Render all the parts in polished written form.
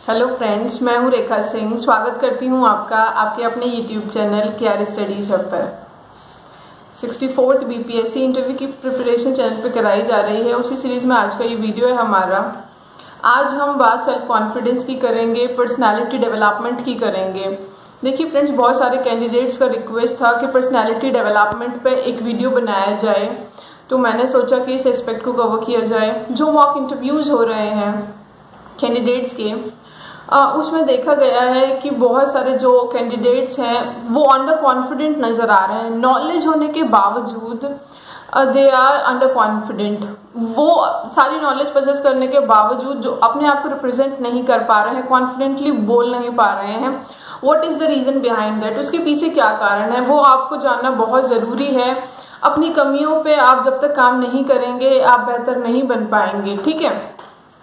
Hello friends, मैं हूं रेखा सिंह। स्वागत करती हूं आपका आपके अपने YouTube channel KR studies hub पर। 64th बीपीएससी इंटरव्यू की प्रिपरेशन चैनल पर कराई जा रही है। उसी सीरीज में आज का ये वीडियो है हमारा। आज हम बात सेल्फ कॉन्फिडेंस की करेंगे, पर्सनैलिटी डेवलपमेंट की करेंगे। देखिए फ्रेंड्स, बहुत सारे कैंडिडेट्स का रिक्वेस्ट था कि पर्सनैलिटी डेवलपमेंट पर एक वीडियो बनाया जाए, तो मैंने सोचा कि इस एस्पेक्ट को कवर किया जाए। जो मॉक इंटरव्यूज़ हो रहे हैं कैंडिडेट्स के, उसमें देखा गया है कि बहुत सारे जो कैंडिडेट्स हैं वो अंडर कॉन्फिडेंट नज़र आ रहे हैं। नॉलेज होने के बावजूद दे आर अंडर कॉन्फिडेंट। वो सारी नॉलेज पोजेस करने के बावजूद जो अपने आप को रिप्रेजेंट नहीं कर पा रहे हैं, कॉन्फिडेंटली बोल नहीं पा रहे हैं। What is the reason behind that? उसके पीछे क्या कारण है वो आपको जानना बहुत ज़रूरी है। अपनी कमियों पे आप जब तक काम नहीं करेंगे आप बेहतर नहीं बन पाएंगे। ठीक है,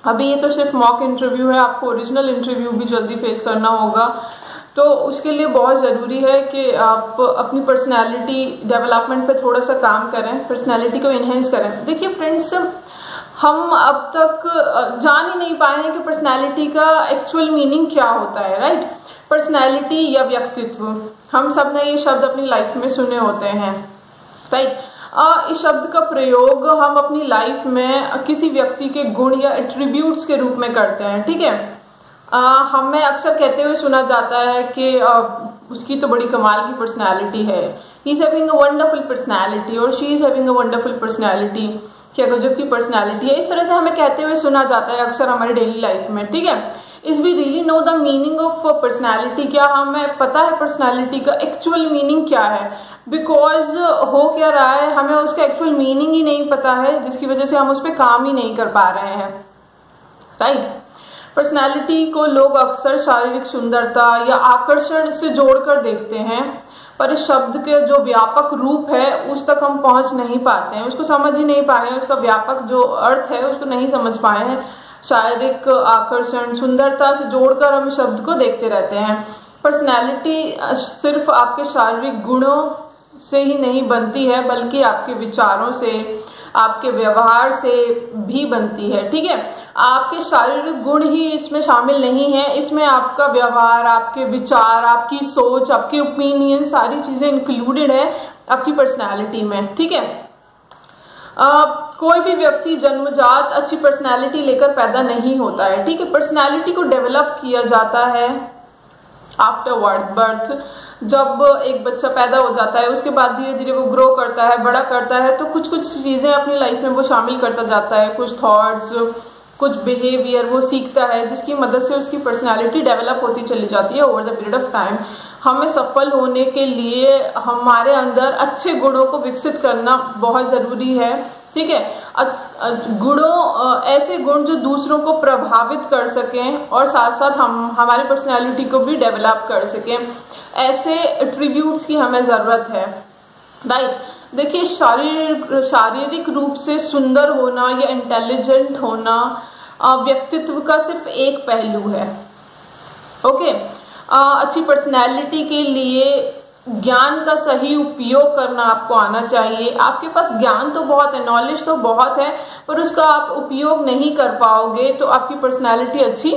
अभी ये तो सिर्फ मॉक इंटरव्यू है, आपको ओरिजिनल इंटरव्यू भी जल्दी फेस करना होगा। तो उसके लिए बहुत ज़रूरी है कि आप अपनी पर्सनैलिटी डेवलपमेंट पे थोड़ा सा काम करें, पर्सनैलिटी को इन्हेंस करें। देखिए फ्रेंड्स, हम अब तक जान ही नहीं पाए हैं कि पर्सनैलिटी का एक्चुअल मीनिंग क्या होता है। राइट, पर्सनैलिटी या व्यक्तित्व, हम सब ने ये शब्द अपनी लाइफ में सुने होते हैं। राइट, इस शब्द का प्रयोग हम अपनी लाइफ में किसी व्यक्ति के गुण या एट्रीब्यूट्स के रूप में करते हैं। ठीक है, हमें अक्सर कहते हुए सुना जाता है कि उसकी तो बड़ी कमाल की पर्सनैलिटी है, he is having a wonderful personality और she is having a wonderful personality, क्या गजब की पर्सनैलिटी है। इस तरह से हमें कहते हुए सुना जाता है अक्सर हमारी डेली लाइफ में। ठीक है, is we really know the meaning of personality? क्या हमें पता है पर्सनैलिटी का एक्चुअल मीनिंग क्या है? बिकॉज हो क्या रहा है, हमें उसका एक्चुअल मीनिंग ही नहीं पता है, जिसकी वजह से हम उस पर काम ही नहीं कर पा रहे हैं। राइट, पर्सनैलिटी को लोग अक्सर शारीरिक सुंदरता या आकर्षण से जोड़कर देखते हैं, पर इस शब्द के जो व्यापक रूप है उस तक हम पहुंच नहीं पाते हैं, उसको समझ ही नहीं पाए हैं। उसका व्यापक जो अर्थ है उसको नहीं समझ पाए हैं। शारीरिक आकर्षण, सुंदरता से जोड़कर हम इस शब्द को देखते रहते हैं। पर्सनैलिटी सिर्फ आपके शारीरिक गुणों से ही नहीं बनती है, बल्कि आपके विचारों से, आपके व्यवहार से भी बनती है। ठीक है, आपके शारीरिक गुण ही इसमें शामिल नहीं है, इसमें आपका व्यवहार, आपके विचार, आपकी सोच, आपके ओपिनियन, सारी चीजें इंक्लूडेड है आपकी पर्सनैलिटी में। ठीक है, कोई भी व्यक्ति जन्मजात अच्छी पर्सनैलिटी लेकर पैदा नहीं होता है। ठीक है, पर्सनैलिटी को डेवलप किया जाता है आफ्टर बर्थ। जब एक बच्चा पैदा हो जाता है उसके बाद धीरे धीरे वो ग्रो करता है, बड़ा करता है, तो कुछ कुछ चीज़ें अपनी लाइफ में वो शामिल करता जाता है, कुछ थॉट्स, कुछ बिहेवियर वो सीखता है, जिसकी मदद से उसकी पर्सनैलिटी डेवलप होती चली जाती है over the period of time. हमें सफल होने के लिए हमारे अंदर अच्छे गुणों को विकसित करना बहुत ज़रूरी है। ठीक है, गुणों, ऐसे गुण जो दूसरों को प्रभावित कर सकें और साथ साथ हम हमारी पर्सनैलिटी को भी डेवलप कर सकें, ऐसे एट्रीब्यूट्स की हमें ज़रूरत है। राइट, देखिए शारीरिक रूप से सुंदर होना या इंटेलिजेंट होना व्यक्तित्व का सिर्फ एक पहलू है। ओके, अच्छी पर्सनैलिटी के लिए ज्ञान का सही उपयोग करना आपको आना चाहिए। आपके पास ज्ञान तो बहुत है, नॉलेज तो बहुत है, पर उसका आप उपयोग नहीं कर पाओगे तो आपकी पर्सनैलिटी अच्छी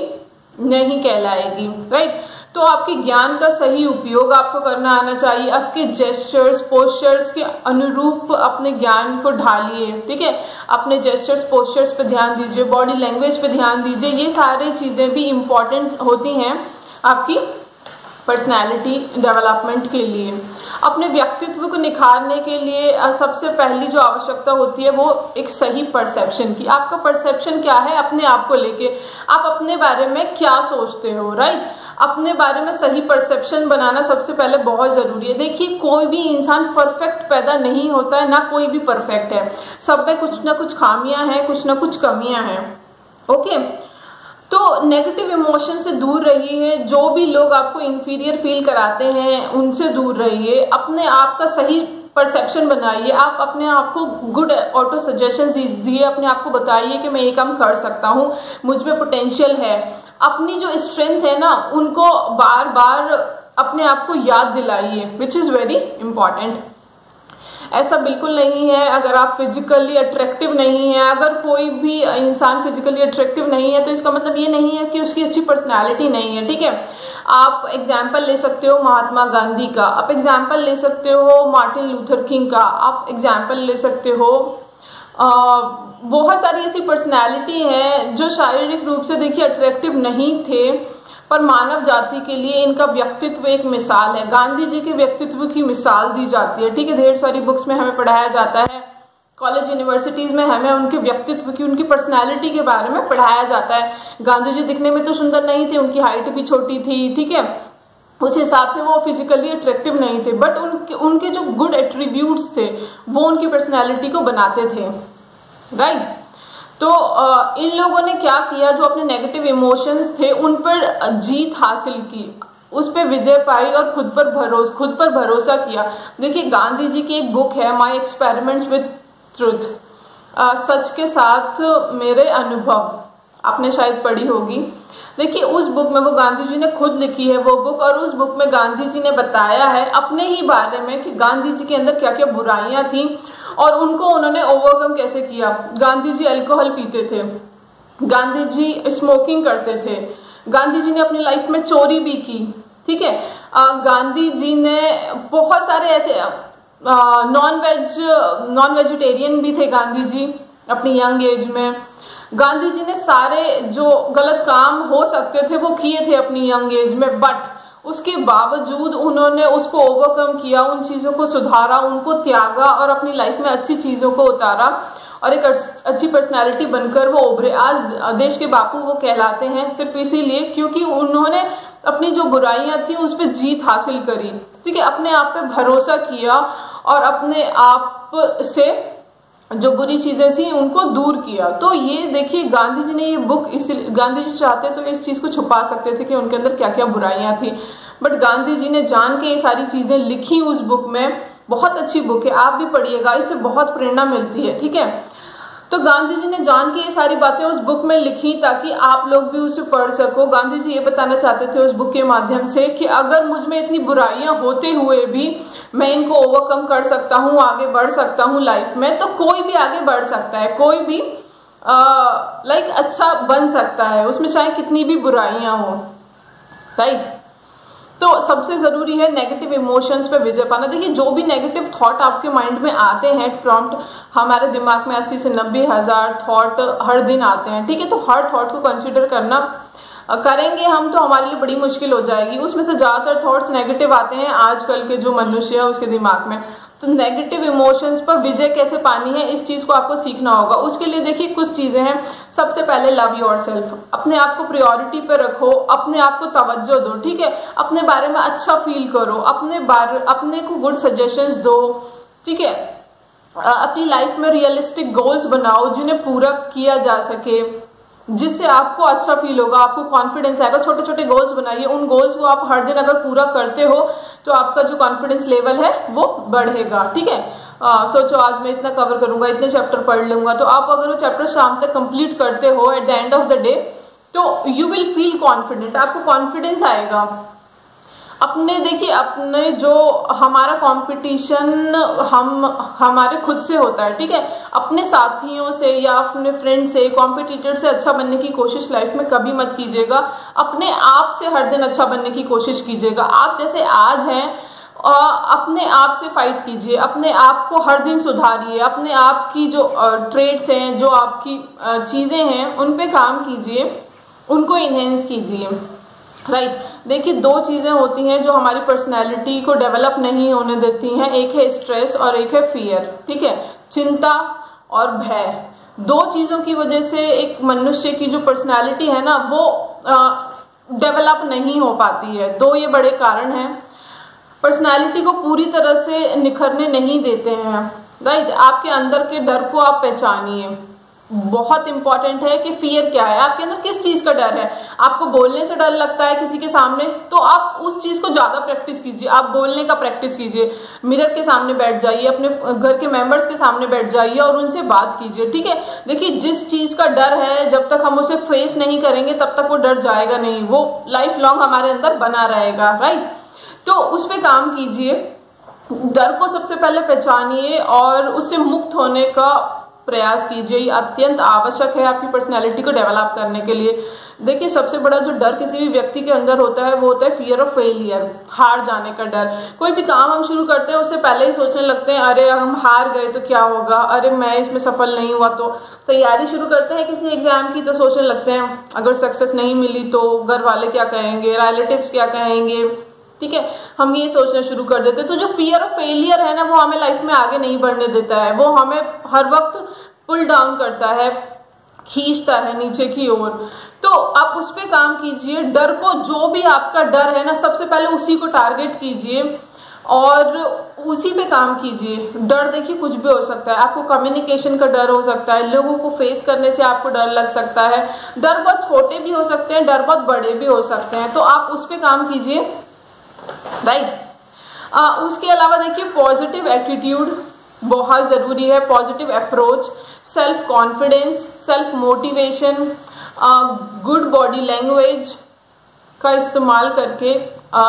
नहीं कहलाएगी। राइट, तो आपके ज्ञान का सही उपयोग आपको करना आना चाहिए। आपके जेस्चर्स, पोस्चर्स के अनुरूप अपने ज्ञान को ढालिए। ठीक है, अपने जेस्चर्स, पोस्चर्स पे ध्यान दीजिए, बॉडी लैंग्वेज पे ध्यान दीजिए। ये सारी चीज़ें भी इम्पॉर्टेंट होती हैं आपकी पर्सनैलिटी डेवलपमेंट के लिए। अपने व्यक्तित्व को निखारने के लिए सबसे पहली जो आवश्यकता होती है वो एक सही परसेप्शन की। आपका परसेप्शन क्या है अपने आप को लेके, आप अपने बारे में क्या सोचते हो। राइट, अपने बारे में सही परसेप्शन बनाना सबसे पहले बहुत ज़रूरी है। देखिए, कोई भी इंसान परफेक्ट पैदा नहीं होता है, ना कोई भी परफेक्ट है। सब में कुछ ना कुछ खामियां हैं, कुछ ना कुछ कमियां हैं। ओके, तो नेगेटिव इमोशन से दूर रहिए। जो भी लोग आपको इंफीरियर फील कराते हैं उनसे दूर रहिए। अपने आप का सही परसेप्शन बनाइए। आप अपने आप को गुड ऑटो सजेशन दीजिए, अपने आप को बताइए कि मैं ये काम कर सकता हूँ, मुझ में पोटेंशियल है। अपनी जो स्ट्रेंथ है ना, उनको बार बार अपने आप को याद दिलाइए, विच इज़ वेरी इंपॉर्टेंट। ऐसा बिल्कुल नहीं है। अगर आप फिजिकली अट्रैक्टिव नहीं है, अगर कोई भी इंसान फिजिकली अट्रैक्टिव नहीं है तो इसका मतलब ये नहीं है कि उसकी अच्छी पर्सनैलिटी नहीं है, ठीक है। आप एग्जाम्पल ले सकते हो महात्मा गांधी का, आप एग्जाम्पल ले सकते हो मार्टिन लूथर किंग का, आप एग्जाम्पल ले सकते हो बहुत सारी ऐसी पर्सनैलिटी हैं जो शारीरिक रूप से देखिए अट्रैक्टिव नहीं थे, पर मानव जाति के लिए इनका व्यक्तित्व एक मिसाल है। गांधी जी के व्यक्तित्व की मिसाल दी जाती है, ठीक है। ढेर सारी बुक्स में हमें पढ़ाया जाता है, कॉलेज यूनिवर्सिटीज में हमें उनके व्यक्तित्व की, उनकी पर्सनैलिटी के बारे में पढ़ाया जाता है। गांधी जी दिखने में तो सुंदर नहीं थे, उनकी हाइट भी छोटी थी, ठीक है, उस हिसाब से वो फिजिकली अट्रैक्टिव नहीं थे, बट उनके जो गुड एट्रीब्यूट्स थे वो उनकी पर्सनैलिटी को बनाते थे, राइट। तो इन लोगों ने क्या किया, जो अपने नेगेटिव इमोशंस थे उन पर जीत हासिल की, उस पर विजय पाई और खुद पर भरोसा किया। देखिए गांधी जी की एक बुक है माय एक्सपेरिमेंट्स विद ट्रुथ, सच के साथ मेरे अनुभव, आपने शायद पढ़ी होगी। देखिए उस बुक में वो गांधी जी ने खुद लिखी है वो बुक, और उस बुक में गांधी जी ने बताया है अपने ही बारे में कि गांधी जी के अंदर क्या क्या बुराइयां थी और उनको उन्होंने ओवरकम कैसे किया। गांधी जी अल्कोहल पीते थे, गांधी जी स्मोकिंग करते थे, गांधी जी ने अपनी लाइफ में चोरी भी की, ठीक है। गांधी जी ने बहुत सारे ऐसे नॉन वेजिटेरियन भी थे गांधी जी अपनी यंग एज में। गांधी जी ने सारे जो गलत काम हो सकते थे वो किए थे अपनी यंग एज में, बट उसके बावजूद उन्होंने उसको ओवरकम किया, उन चीज़ों को सुधारा, उनको त्यागा और अपनी लाइफ में अच्छी चीज़ों को उतारा और एक अच्छी पर्सनालिटी बनकर वो उभरे। आज देश के बापू वो कहलाते हैं सिर्फ इसीलिए क्योंकि उन्होंने अपनी जो बुराइयां थी उस पर जीत हासिल करी, ठीक है, अपने आप पे भरोसा किया और अपने आप से जो बुरी चीजें थी उनको दूर किया। तो ये देखिए गांधी जी ने ये बुक, इस गांधी जी चाहते तो इस चीज को छुपा सकते थे कि उनके अंदर क्या क्या बुराइयां थी, बट गांधी जी ने जान के ये सारी चीजें लिखी उस बुक में। बहुत अच्छी बुक है, आप भी पढ़िएगा, इससे बहुत प्रेरणा मिलती है, ठीक है। तो गांधी जी ने जान के ये सारी बातें उस बुक में लिखी ताकि आप लोग भी उसे पढ़ सको। गांधी जी ये बताना चाहते थे उस बुक के माध्यम से कि अगर मुझ में इतनी बुराइयां होते हुए भी मैं इनको ओवरकम कर सकता हूँ, आगे बढ़ सकता हूँ लाइफ में, तो कोई भी आगे बढ़ सकता है, कोई भी अच्छा बन सकता है, उसमें चाहे कितनी भी बुराइयां हो, राइट। तो सबसे जरूरी है नेगेटिव इमोशंस पे विजय पाना। देखिए जो भी नेगेटिव थॉट आपके माइंड में आते हैं, प्रॉम्प्ट हमारे दिमाग में 80 से 90 हज़ार थॉट हर दिन आते हैं, ठीक है। तो हर थॉट को कंसीडर करेंगे हम तो हमारे लिए बड़ी मुश्किल हो जाएगी। उसमें से ज्यादातर थॉट्स नेगेटिव आते हैं आजकल के जो मनुष्य है उसके दिमाग में। तो नेगेटिव इमोशंस पर विजय कैसे पानी है, इस चीज को आपको सीखना होगा। उसके लिए देखिए कुछ चीजें हैं। सबसे पहले लव योरसेल्फ, अपने आप को प्रायोरिटी पे रखो, अपने आप को तवज्जो दो, ठीक है। अपने बारे में अच्छा फील करो, अपने को गुड सजेशंस दो, ठीक है। अपनी लाइफ में रियलिस्टिक गोल्स बनाओ जिन्हें पूरा किया जा सके, जिससे आपको अच्छा फील होगा, आपको कॉन्फिडेंस आएगा। छोटे छोटे गोल्स बनाइए, उन गोल्स को आप हर दिन अगर पूरा करते हो तो आपका जो कॉन्फिडेंस लेवल है वो बढ़ेगा, ठीक है। सोचो आज मैं इतना कवर करूंगा, इतने चैप्टर पढ़ लूंगा, तो आप अगर वो चैप्टर शाम तक कंप्लीट करते हो at the end of the day तो यू विल फील कॉन्फिडेंट, आपको कॉन्फिडेंस आएगा। अपने जो हमारा कंपटीशन हमारे खुद से होता है, ठीक है। अपने साथियों से या अपने फ्रेंड से, कॉम्पिटिटर से अच्छा बनने की कोशिश लाइफ में कभी मत कीजिएगा। अपने आप से हर दिन अच्छा बनने की कोशिश कीजिएगा। आप जैसे आज हैं अपने आप से फाइट कीजिए, अपने आप को हर दिन सुधारिए, अपने आप की जो ट्रेड्स हैं, जो आपकी चीज़ें हैं उन पे काम कीजिए, उनको इन्हेंस कीजिए, राइट। देखिए दो चीज़ें होती हैं जो हमारी पर्सनैलिटी को डेवलप नहीं होने देती हैं, एक है स्ट्रेस और एक है फियर, ठीक है, चिंता और भय। दो चीज़ों की वजह से एक मनुष्य की जो पर्सनैलिटी है ना वो डेवलप नहीं हो पाती है। दो ये बड़े कारण हैं, पर्सनैलिटी को पूरी तरह से निखरने नहीं देते हैं, राइट। आपके अंदर के डर को आप पहचानिए। बहुत इंपॉर्टेंट है कि फियर क्या है, आपके अंदर किस चीज का डर है। आपको बोलने से डर लगता है किसी के सामने, तो आप उस चीज को ज्यादा प्रैक्टिस कीजिए। आप बोलने का प्रैक्टिस कीजिए, मिरर के सामने बैठ जाइए, अपने घर के मेंबर्स के सामने बैठ जाइए और उनसे बात कीजिए, ठीक है। देखिए जिस चीज का डर है जब तक हम उसे फेस नहीं करेंगे तब तक वो डर जाएगा नहीं, वो लाइफ लॉन्ग हमारे अंदर बना रहेगा, राइट। तो उस पर काम कीजिए। डर को सबसे पहले पहचानिए और उससे मुक्त होने का प्रयास कीजिए। ये अत्यंत आवश्यक है आपकी पर्सनैलिटी को डेवलप करने के लिए। देखिए, सबसे बड़ा जो डर किसी भी व्यक्ति के अंदर होता है वो होता है फियर ऑफ फेलियर, हार जाने का डर। कोई भी काम हम शुरू करते हैं उससे पहले ही सोचने लगते हैं अरे हम हार गए तो क्या होगा, अरे मैं इसमें सफल नहीं हुआ तो। तैयारी शुरू करते हैं किसी एग्जाम की तो सोचने लगते हैं अगर सक्सेस नहीं मिली तो घर वाले क्या कहेंगे, रिलेटिव्स क्या कहेंगे, ठीक है, हम ये सोचना शुरू कर देते हैं। तो जो फियर ऑफ फेलियर है ना, वो हमें लाइफ में आगे नहीं बढ़ने देता है, वो हमें हर वक्त पुल डाउन करता है, खींचता है नीचे की ओर। तो आप उस पर काम कीजिए। डर को, जो भी आपका डर है ना, सबसे पहले उसी को टारगेट कीजिए और उसी पे काम कीजिए। डर देखिए कुछ भी हो सकता है। आपको कम्युनिकेशन का डर हो सकता है, लोगों को फेस करने से आपको डर लग सकता है। डर बहुत छोटे भी हो सकते हैं, डर बहुत बड़े भी हो सकते हैं, तो आप उस पर काम कीजिए, राइट। उसके अलावा देखिए पॉजिटिव एटीट्यूड बहुत ज़रूरी है, positive approach, self confidence, self motivation, good body language का इस्तेमाल करके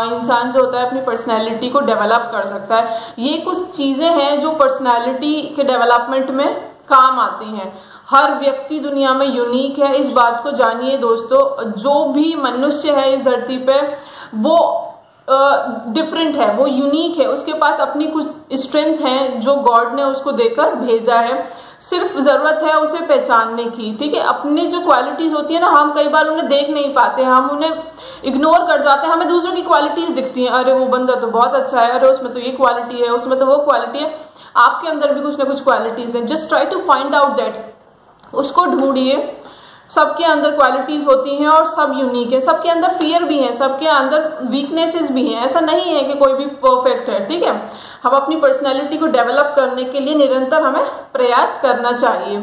इंसान जो होता है अपनी पर्सनैलिटी को डेवलप कर सकता है। ये कुछ चीज़ें हैं जो पर्सनैलिटी के डेवलपमेंट में काम आती हैं। हर व्यक्ति दुनिया में यूनिक है, इस बात को जानिए दोस्तों। जो भी मनुष्य है इस धरती पे वो डिफरेंट है, वो यूनिक है, उसके पास अपनी कुछ स्ट्रेंथ है जो गॉड ने उसको देकर भेजा है। सिर्फ जरूरत है उसे पहचानने की, ठीक है। अपनी जो क्वालिटीज होती है ना, हम कई बार उन्हें देख नहीं पाते, हम उन्हें इग्नोर कर जाते हैं। हमें दूसरों की क्वालिटीज दिखती हैं, अरे वो बंदा तो बहुत अच्छा है, अरे उसमें तो ये क्वालिटी है, उसमें तो वो क्वालिटी है। आपके अंदर भी कुछ ना कुछ क्वालिटीज हैं, just try to find out that, उसको ढूंढिए। सबके अंदर क्वालिटीज होती हैं और सब यूनिक है। सबके अंदर फियर भी है, सबके अंदर वीकनेसेस भी हैं। ऐसा नहीं है कि कोई भी परफेक्ट है, ठीक है। हम अपनी पर्सनैलिटी को डेवलप करने के लिए निरंतर हमें प्रयास करना चाहिए।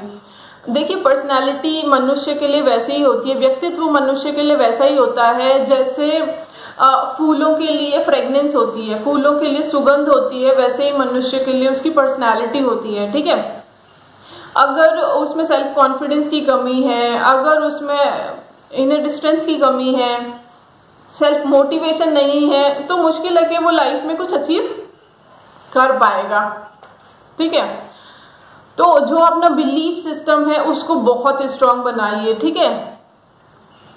देखिए, पर्सनैलिटी मनुष्य के लिए वैसे ही होती है, व्यक्तित्व मनुष्य के लिए वैसा ही होता है जैसे फूलों के लिए फ्रेग्रेंस होती है, फूलों के लिए सुगंध होती है, वैसे ही मनुष्य के लिए उसकी पर्सनैलिटी होती है, ठीक है। अगर उसमें सेल्फ कॉन्फिडेंस की कमी है, अगर उसमें इनर स्ट्रेंथ की कमी है, सेल्फ मोटिवेशन नहीं है, तो मुश्किल है कि वो लाइफ में कुछ अचीव कर पाएगा, ठीक है। तो जो अपना बिलीफ सिस्टम है उसको बहुत स्ट्रांग बनाइए, ठीक है।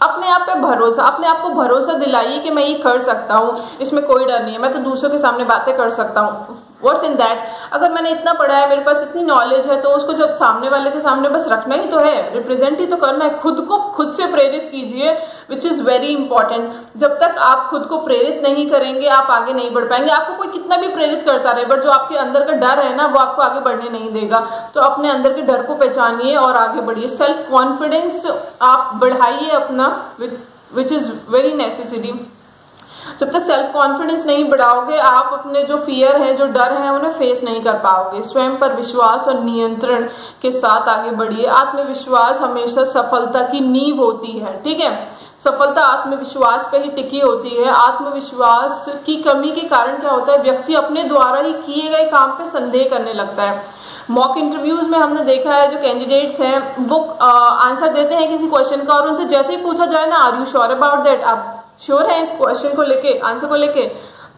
अपने आप पे भरोसा, अपने आप को भरोसा दिलाइए कि मैं ये कर सकता हूँ, इसमें कोई डर नहीं है, मैं तो दूसरों के सामने बातें कर सकता हूँ। व्हाट्स इन दैट, अगर मैंने इतना पढ़ा है, मेरे पास इतनी नॉलेज है, तो उसको जब सामने वाले के सामने बस रखना ही तो है, रिप्रेजेंट ही तो करना है। खुद को खुद से प्रेरित कीजिए, विच इज़ वेरी इंपॉर्टेंट। जब तक आप खुद को प्रेरित नहीं करेंगे आप आगे नहीं बढ़ पाएंगे। आपको कोई कितना भी प्रेरित करता रहे, बट जो आपके अंदर का डर है ना, वो आपको आगे बढ़ने नहीं देगा। तो अपने अंदर के डर को पहचानिए और आगे बढ़िए। सेल्फ कॉन्फिडेंस आप बढ़ाइए अपना, विच इज़ वेरी नेसेसरी। जब तक सेल्फ कॉन्फिडेंस नहीं बढ़ाओगे, आप अपने जो फियर है, जो डर है, उन्हें फेस नहीं कर पाओगे। स्वयं पर विश्वास और नियंत्रण के साथ आगे बढ़िए। आत्मविश्वास हमेशा सफलता की नींव होती है, ठीक है। सफलता आत्मविश्वास पे ही टिकी होती है। आत्मविश्वास की कमी के कारण क्या होता है, व्यक्ति अपने द्वारा ही किए गए काम पे संदेह करने लगता है। मॉक इंटरव्यूज में हमने देखा है, जो कैंडिडेट्स हैं वो आंसर देते हैं किसी क्वेश्चन का, और उनसे जैसे ही पूछा जाए ना, are you sure about that, आप श्योर है इस क्वेश्चन को लेके, आंसर को लेके,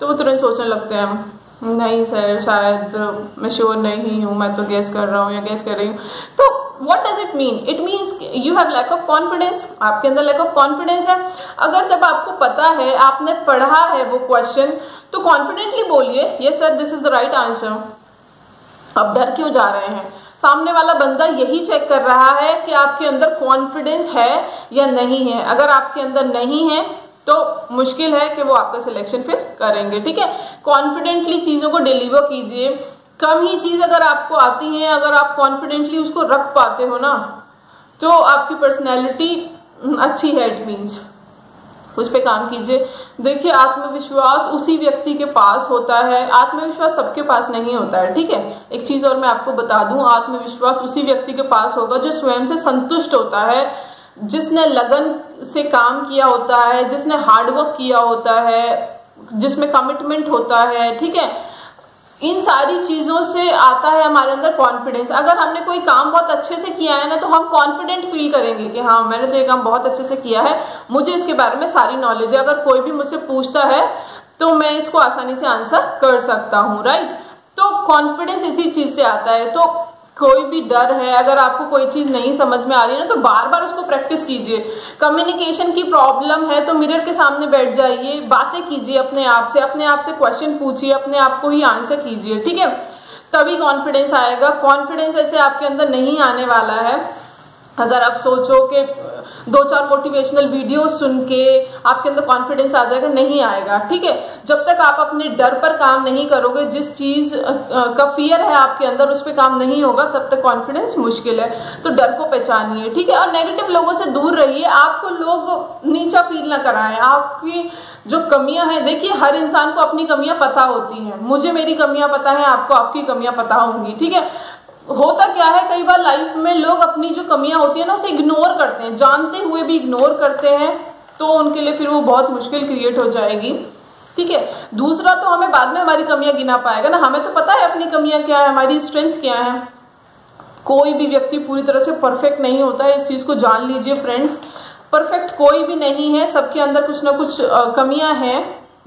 तो वो तुरंत सोचने लगते हैं नहीं सर, शायद मैं श्योर नहीं हूँ, मैं तो गेस कर रहा हूँ या गेस कर रही हूँ। तो what does it mean? It means you have lack of confidence, आपके अंदर लैक ऑफ कॉन्फिडेंस है। अगर जब आपको पता है, आपने पढ़ा है वो क्वेश्चन, तो कॉन्फिडेंटली बोलिए yes sir, this is the right answer. अब डर क्यों जा रहे हैं? सामने वाला बंदा यही चेक कर रहा है कि आपके अंदर कॉन्फिडेंस है या नहीं है। अगर आपके अंदर नहीं है तो मुश्किल है कि वो आपका सिलेक्शन फिर करेंगे, ठीक है। कॉन्फिडेंटली चीज़ों को डिलीवर कीजिए। कम ही चीज़ अगर आपको आती है, अगर आप कॉन्फिडेंटली उसको रख पाते हो ना, तो आपकी पर्सनैलिटी अच्छी है, इट मीन्स उस पर काम कीजिए। देखिए, आत्मविश्वास उसी व्यक्ति के पास होता है, आत्मविश्वास सबके पास नहीं होता है, ठीक है। एक चीज़ और मैं आपको बता दूं, आत्मविश्वास उसी व्यक्ति के पास होगा जो स्वयं से संतुष्ट होता है, जिसने लगन से काम किया होता है, जिसने हार्डवर्क किया होता है, जिसमें कमिटमेंट होता है, ठीक है। इन सारी चीज़ों से आता है हमारे अंदर कॉन्फिडेंस। अगर हमने कोई काम बहुत अच्छे से किया है ना, तो हम कॉन्फिडेंट फील करेंगे कि हाँ, मैंने तो ये काम बहुत अच्छे से किया है, मुझे इसके बारे में सारी नॉलेज है। अगर कोई भी मुझसे पूछता है तो मैं इसको आसानी से आंसर कर सकता हूँ, राइट। तो कॉन्फिडेंस इसी चीज से आता है। तो कोई भी डर है, अगर आपको कोई चीज नहीं समझ में आ रही है ना, तो बार बार उसको प्रैक्टिस कीजिए। कम्युनिकेशन की प्रॉब्लम है तो मिरर के सामने बैठ जाइए, बातें कीजिए अपने आप से क्वेश्चन पूछिए, अपने आप को ही आंसर कीजिए, ठीक है। तभी कॉन्फिडेंस आएगा। कॉन्फिडेंस ऐसे आपके अंदर नहीं आने वाला है अगर आप सोचो कि 2-4 मोटिवेशनल वीडियो सुन के आपके अंदर कॉन्फिडेंस आ जाएगा, नहीं आएगा, ठीक है। जब तक आप अपने डर पर काम नहीं करोगे, जिस चीज का फियर है आपके अंदर उस पर काम नहीं होगा, तब तक कॉन्फिडेंस मुश्किल है। तो डर को पहचानिए, ठीक है। और नेगेटिव लोगों से दूर रहिए। आपको लोग नीचा फील ना कराएं। आपकी जो कमियां हैं, देखिए हर इंसान को अपनी कमियां पता होती हैं। मुझे मेरी कमियां पता है, आपको आपकी कमियां पता होंगी, ठीक है। होता क्या है, कई बार लाइफ में लोग अपनी जो कमियां होती है ना उसे इग्नोर करते हैं, जानते हुए भी इग्नोर करते हैं, तो उनके लिए फिर वो बहुत मुश्किल क्रिएट हो जाएगी, ठीक है। दूसरा, तो हमें बाद में हमारी कमियां गिना पाएगा ना, हमें तो पता है अपनी कमियां क्या है, हमारी स्ट्रेंथ क्या है। कोई भी व्यक्ति पूरी तरह से परफेक्ट नहीं होता है, इस चीज को जान लीजिए फ्रेंड्स। परफेक्ट कोई भी नहीं है, सबके अंदर कुछ ना कुछ कमियां हैं,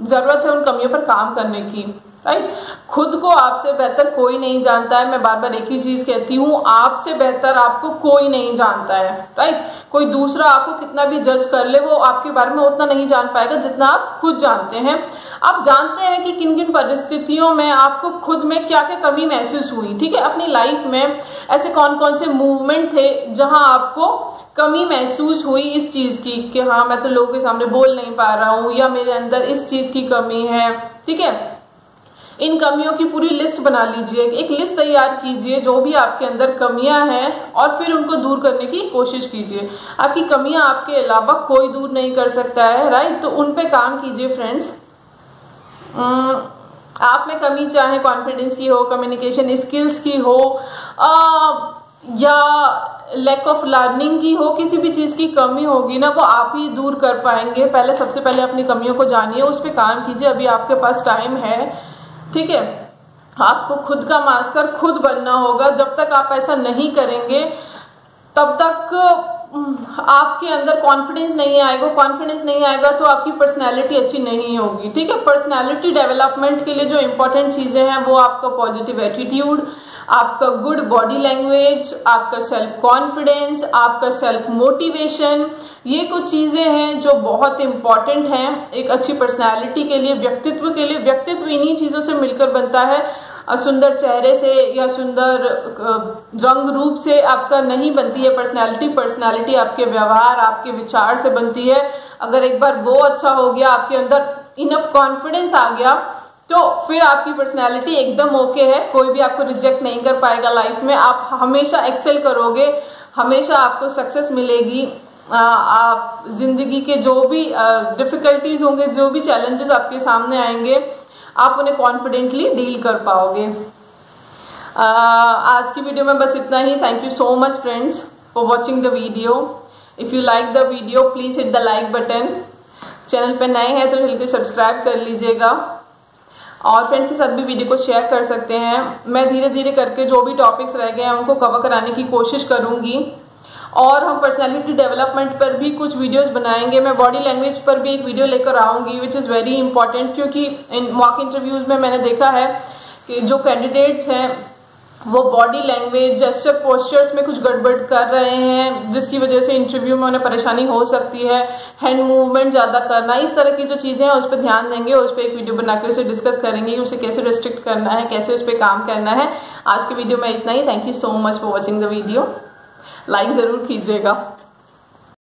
जरूरत है उन कमियों पर काम करने की, राइट। खुद को आपसे बेहतर कोई नहीं जानता है। मैं बार बार एक ही चीज कहती हूँ, आपसे बेहतर आपको कोई नहीं जानता है, राइट। कोई दूसरा आपको कितना भी जज कर ले, वो आपके बारे में उतना नहीं जान पाएगा जितना आप खुद जानते हैं। आप जानते हैं कि किन किन परिस्थितियों में आपको खुद में क्या क्या कमी महसूस हुई, ठीक है। अपनी लाइफ में ऐसे कौन कौन से मूवमेंट थे जहां आपको कमी महसूस हुई इस चीज की कि हाँ मैं तो लोगों के सामने बोल नहीं पा रहा हूँ, या मेरे अंदर इस चीज की कमी है, ठीक है। इन कमियों की पूरी लिस्ट बना लीजिए, एक लिस्ट तैयार कीजिए जो भी आपके अंदर कमियां हैं, और फिर उनको दूर करने की कोशिश कीजिए। आपकी कमियां आपके अलावा कोई दूर नहीं कर सकता है, राइट। तो उन पे काम कीजिए फ्रेंड्स। आप में कमी चाहे कॉन्फिडेंस की हो, कम्युनिकेशन स्किल्स की हो, या लैक ऑफ लर्निंग की हो, किसी भी चीज की कमी होगी ना, वो आप ही दूर कर पाएंगे। पहले सबसे पहले अपनी कमियों को जानिए, उस पर काम कीजिए। अभी आपके पास टाइम है, ठीक है। आपको खुद का मास्टर खुद बनना होगा। जब तक आप ऐसा नहीं करेंगे तब तक आपके अंदर कॉन्फिडेंस नहीं आएगा। कॉन्फिडेंस नहीं आएगा तो आपकी पर्सनैलिटी अच्छी नहीं होगी, ठीक है। पर्सनैलिटी डेवलपमेंट के लिए जो इंपॉर्टेंट चीजें हैं वो आपका पॉजिटिव एटीट्यूड, आपका गुड बॉडी लैंग्वेज, आपका सेल्फ कॉन्फिडेंस, आपका सेल्फ मोटिवेशन, ये कुछ चीजें हैं जो बहुत इंपॉर्टेंट हैं एक अच्छी पर्सनैलिटी के लिए, व्यक्तित्व के लिए। व्यक्तित्व इन्हीं चीजों से मिलकर बनता है। सुंदर चेहरे से या सुंदर रंग रूप से आपका नहीं बनती है पर्सनैलिटी। पर्सनैलिटी आपके व्यवहार, आपके विचार से बनती है। अगर एक बार वो अच्छा हो गया, आपके अंदर इनफ कॉन्फिडेंस आ गया, तो फिर आपकी पर्सनैलिटी एकदम ओके है। कोई भी आपको रिजेक्ट नहीं कर पाएगा लाइफ में। आप हमेशा एक्सेल करोगे, हमेशा आपको सक्सेस मिलेगी। आप जिंदगी के जो भी डिफिकल्टीज होंगे, जो भी चैलेंजेस आपके सामने आएंगे, आप उन्हें कॉन्फिडेंटली डील कर पाओगे। आज की वीडियो में बस इतना ही। Thank you so much friends for watching the video. If you like the video please hit the like button. Channel पर नए हैं तो चैनल को सब्सक्राइब कर लीजिएगा, और फ्रेंड्स के साथ भी वीडियो को शेयर कर सकते हैं। मैं धीरे धीरे करके जो भी टॉपिक्स रह गए हैं उनको कवर कराने की कोशिश करूंगी, और हम पर्सनैलिटी डेवलपमेंट पर भी कुछ वीडियोस बनाएंगे। मैं बॉडी लैंग्वेज पर भी एक वीडियो लेकर आऊंगी विच इज़ वेरी इंपॉर्टेंट, क्योंकि इन मॉक इंटरव्यूज में मैंने देखा है कि जो कैंडिडेट्स हैं वो बॉडी लैंग्वेज, जेस्चर, पोस्चर्स में कुछ गड़बड़ कर रहे हैं, जिसकी वजह से इंटरव्यू में उन्हें परेशानी हो सकती है। हैंड मूवमेंट ज़्यादा करना, इस तरह की जो चीज़ें हैं उस पर ध्यान देंगे, उस पर एक वीडियो बनाकर उसे डिस्कस करेंगे कि उसे कैसे रिस्ट्रिक्ट करना है, कैसे उस पर काम करना है। आज की वीडियो में इतना ही। Thank you so much for watching the video. Like ज़रूर कीजिएगा।